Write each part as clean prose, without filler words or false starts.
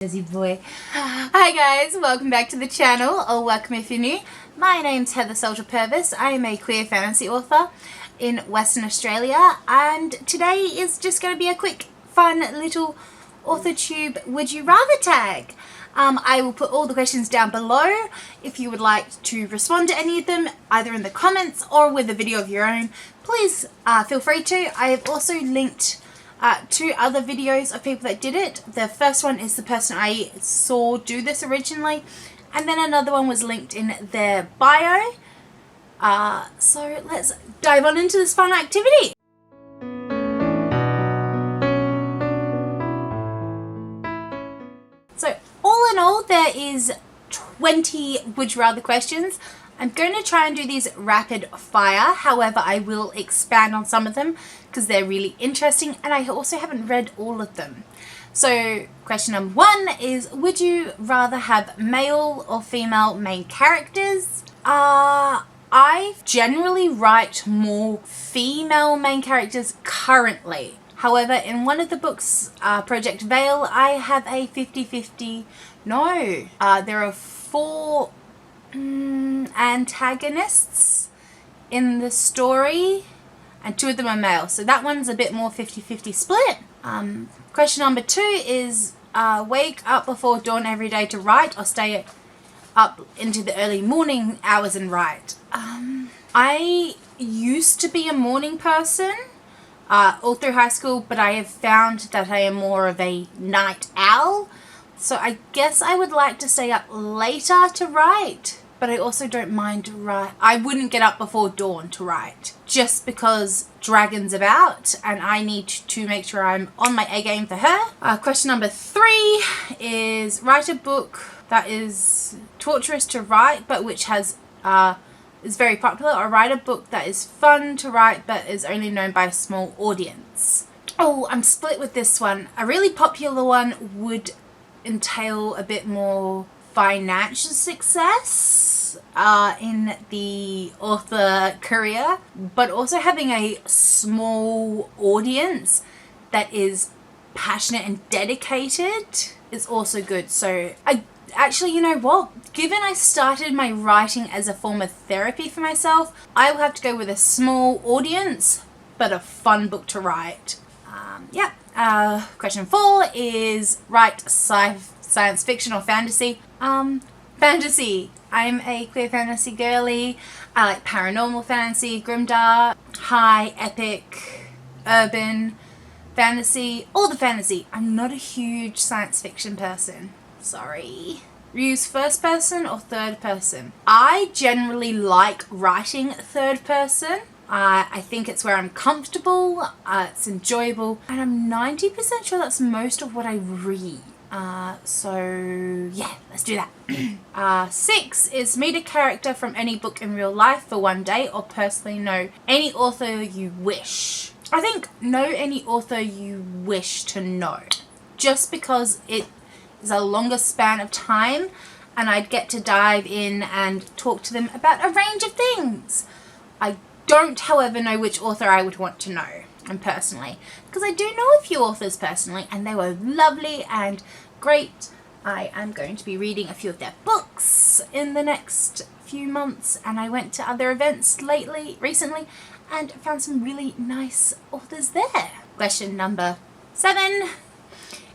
Busy boy. Hi guys, welcome back to the channel, or welcome if you're new. My name's Salter-Purves. I am a queer fantasy author in Western Australia, and today is just going to be a quick, fun little authortube would you rather tag. I will put all the questions down below if you would like to respond to any of them, either in the comments or with a video of your own. Please feel free to. I have also linked two other videos of people that did it. The first one is the person I saw do this originally, and then another one was linked in their bio. So let's dive on into this fun activity. So all in all, there is 20 would you rather questions. I'm going to try and do these rapid fire, however I will expand on some of them because they're really interesting and I also haven't read all of them. So question number 1 is, would you rather have male or female main characters? I generally write more female main characters currently. However, in one of the books, Project Veil, I have a 50-50. No, there are 4 antagonists in the story and 2 of them are male, so that one's a bit more 50-50 split. Question number 2 is, wake up before dawn every day to write, or stay up into the early morning hours and write. I used to be a morning person all through high school, but I have found that I am more of a night owl. So I guess I would like to stay up later to write, but I also don't mind to write. I wouldn't get up before dawn to write, just because Dragon's about and I need to make sure I'm on my A game for her. Question number 3 is, write a book that is torturous to write but which has is very popular, or write a book that is fun to write but is only known by a small audience. Oh, I'm split with this one. A really popular one would entail a bit more financial success in the author career, but also having a small audience that is passionate and dedicated is also good. So actually, you know what? Given I started my writing as a form of therapy for myself, I will have to go with a small audience, but a fun book to write. Question 4 is, write science fiction or fantasy. Fantasy. I'm a queer fantasy girly. I like paranormal fantasy, grimdark, high, epic, urban fantasy, all the fantasy. I'm not a huge science fiction person. Sorry. Use first person or third person? I generally like writing third person. I think it's where I'm comfortable, it's enjoyable, and I'm 90% sure that's most of what I read. So yeah, let's do that. 6 is, meet a character from any book in real life for one day, or personally know any author you wish. I think know any author you wish to know, just because it is a longer span of time and I'd get to dive in and talk to them about a range of things. I don't, however, know which author I would want to know, and personally, because I do know a few authors personally and they were lovely and great. I am going to be reading a few of their books in the next few months, and I went to other events recently and found some really nice authors there. Question number 7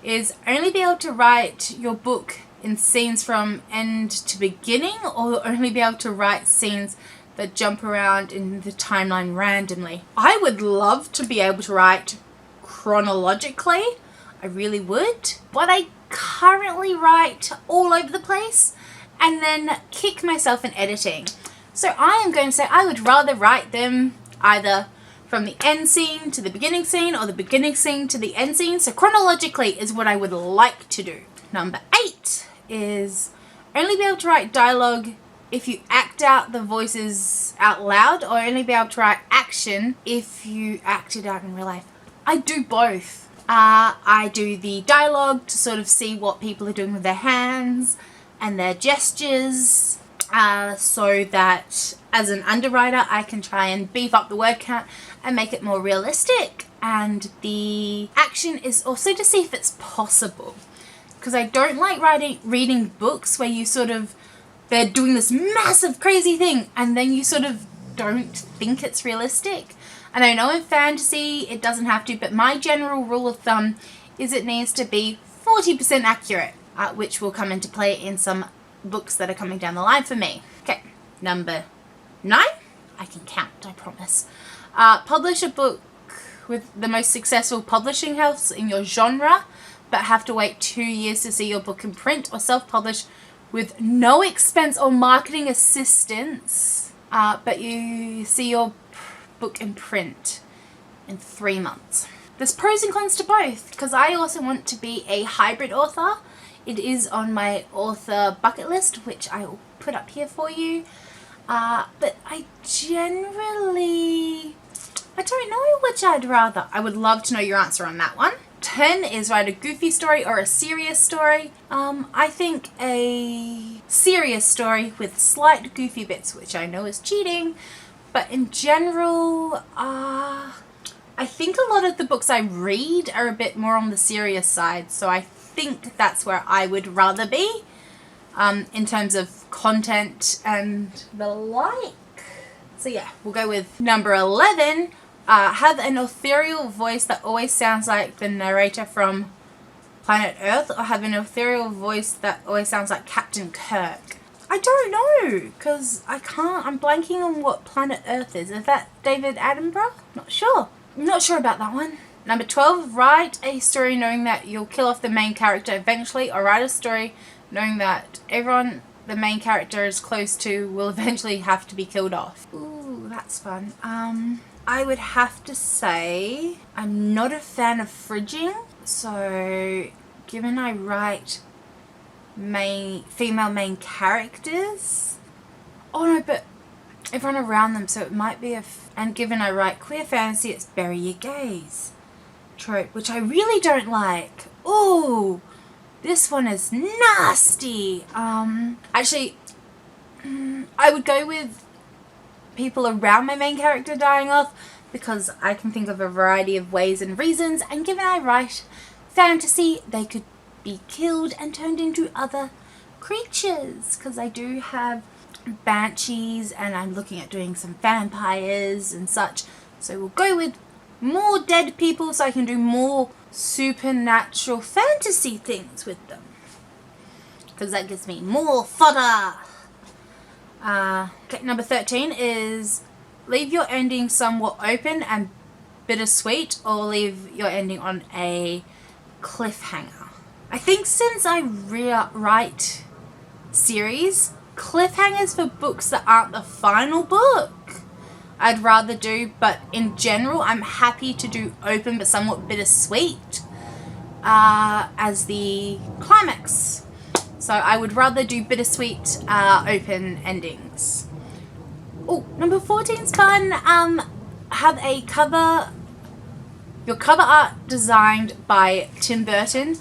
is, only be able to write your book in scenes from end to beginning, or only be able to write scenes that jump around in the timeline randomly. I would love to be able to write chronologically. I really would. But I currently write all over the place and then kick myself in editing. So I am going to say I would rather write them either from the end scene to the beginning scene, or the beginning scene to the end scene. So chronologically is what I would like to do. Number 8 is, only be able to write dialogue if you act out the voices out loud, or only be able to write action if you act it out in real life. I do both. I do the dialogue to sort of see what people are doing with their hands and their gestures, so that as an underwriter I can try and beef up the word count and make it more realistic. And the action is also to see if it's possible. because I don't like reading books where you sort of, they're doing this massive crazy thing and then you sort of don't think it's realistic. And I know in fantasy it doesn't have to, but my general rule of thumb is it needs to be 40% accurate, which will come into play in some books that are coming down the line for me. Okay, number 9. I can count, I promise. Publish a book with the most successful publishing house in your genre, but have to wait 2 years to see your book in print, or self-publish with no expense or marketing assistance, but you see your book in print in 3 months. There's pros and cons to both, because I also want to be a hybrid author. It is on my author bucket list, which I will put up here for you. But I don't know which I'd rather. I would love to know your answer on that one. 10 is write a goofy story or a serious story. I think a serious story with slight goofy bits, which I know is cheating, but in general, I think a lot of the books I read are a bit more on the serious side, so I think that's where I would rather be, in terms of content and the like. So yeah, we'll go with number 11. Have an ethereal voice that always sounds like the narrator from Planet Earth, or have an ethereal voice that always sounds like Captain Kirk. I don't know, because I'm blanking on what Planet Earth is. Is that David Attenborough? Not sure. I'm not sure about that one. Number 12, write a story knowing that you'll kill off the main character eventually, or write a story knowing that everyone the main character is close to will eventually have to be killed off. Ooh, that's fun. I would have to say I'm not a fan of fridging, so given I write female main characters, oh no, but everyone around them, so it might be and given I write queer fantasy, it's bury your gays trope, which I really don't like. Ooh, this one is nasty. Actually, I would go with people around my main character dying off, because I can think of a variety of ways and reasons, and given I write fantasy, they could be killed and turned into other creatures, because I do have banshees and I'm looking at doing some vampires and such, so we'll go with more dead people so I can do more supernatural fantasy things with them, because that gives me more fodder. Okay, number 13 is leave your ending somewhat open and bittersweet, or leave your ending on a cliffhanger. I think since I write series, cliffhangers for books that aren't the final book I'd rather do, but in general I'm happy to do open but somewhat bittersweet as the climax. So I would rather do bittersweet open endings. Oh, number 14's fun. Have your cover art designed by Tim Burton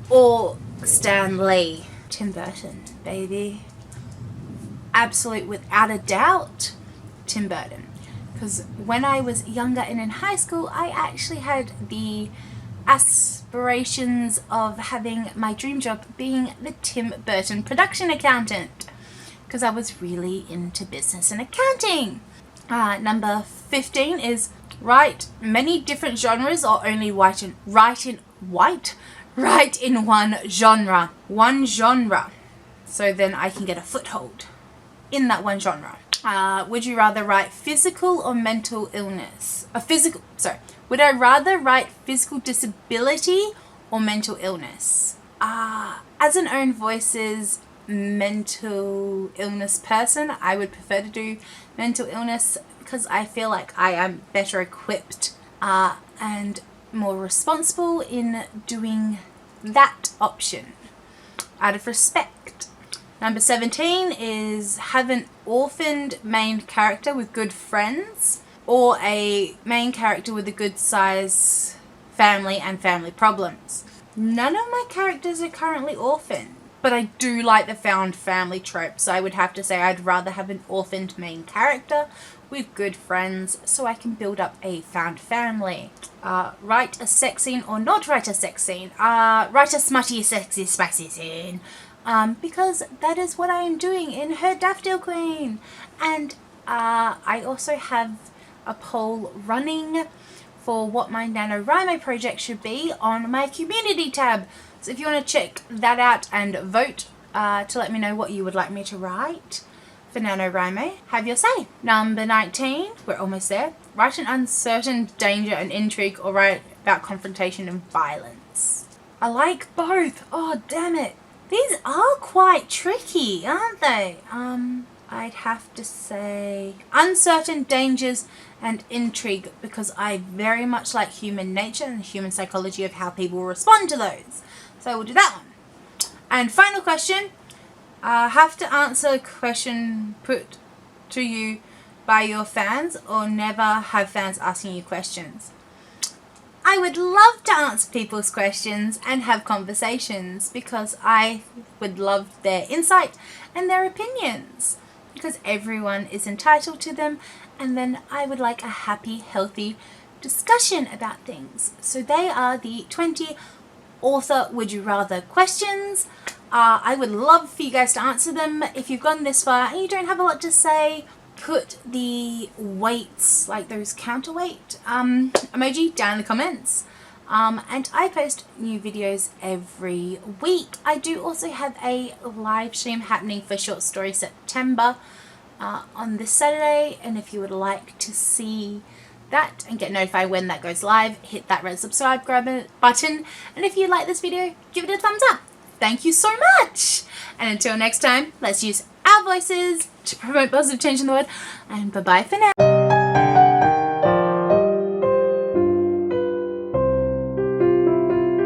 or Stan Lee. Tim Burton, baby. Absolute, without a doubt, Tim Burton. Because when I was younger and in high school, I actually had the aspirations of having my dream job being the Tim Burton production accountant, because I was really into business and accounting. Number 15 is write many different genres, or only write in one genre. One genre. So then I can get a foothold in that one genre. Would you rather write physical or mental illness? Would I rather write physical disability or mental illness? As an own voices mental illness person, I would prefer to do mental illness, because I feel like I am better equipped and more responsible in doing that option, out of respect. Number 17 is have an orphaned main character with good friends, or a main character with a good size family and family problems. None of my characters are currently orphaned. but I do like the found family trope, so I would have to say I'd rather have an orphaned main character with good friends so I can build up a found family. Write a sex scene or not write a sex scene. Write a smutty, sexy, spicy scene. Because that is what I am doing in Her Daffodil Queen. And I also have a poll running for what my NaNoWriMo project should be on my community tab. So if you want to check that out and vote to let me know what you would like me to write for NaNoWriMo, have your say. Number 19, we're almost there. Write an uncertain danger and intrigue, or write about confrontation and violence. I like both. Oh, damn it. These are quite tricky, aren't they? I'd have to say uncertain dangers and intrigue, because I very much like human nature and human psychology of how people respond to those. So we'll do that one. And final question. Have to answer a question put to you by your fans, or never have fans asking you questions. I would love to answer people's questions and have conversations, because I would love their insight and their opinions, because everyone is entitled to them, and then I would like a happy, healthy discussion about things. So they are the 20 author would you rather questions. I would love for you guys to answer them. If you've gone this far and you don't have a lot to say, put the weights, like those counterweight emoji down in the comments. And I post new videos every week. I do also have a live stream happening for Short Story September on this Saturday, and if you would like to see that and get notified when that goes live, hit that red subscribe button, and if you like this video, give it a thumbs up. Thank you so much, and until next time, let's use our voices to promote positive change in the world, and bye bye for now.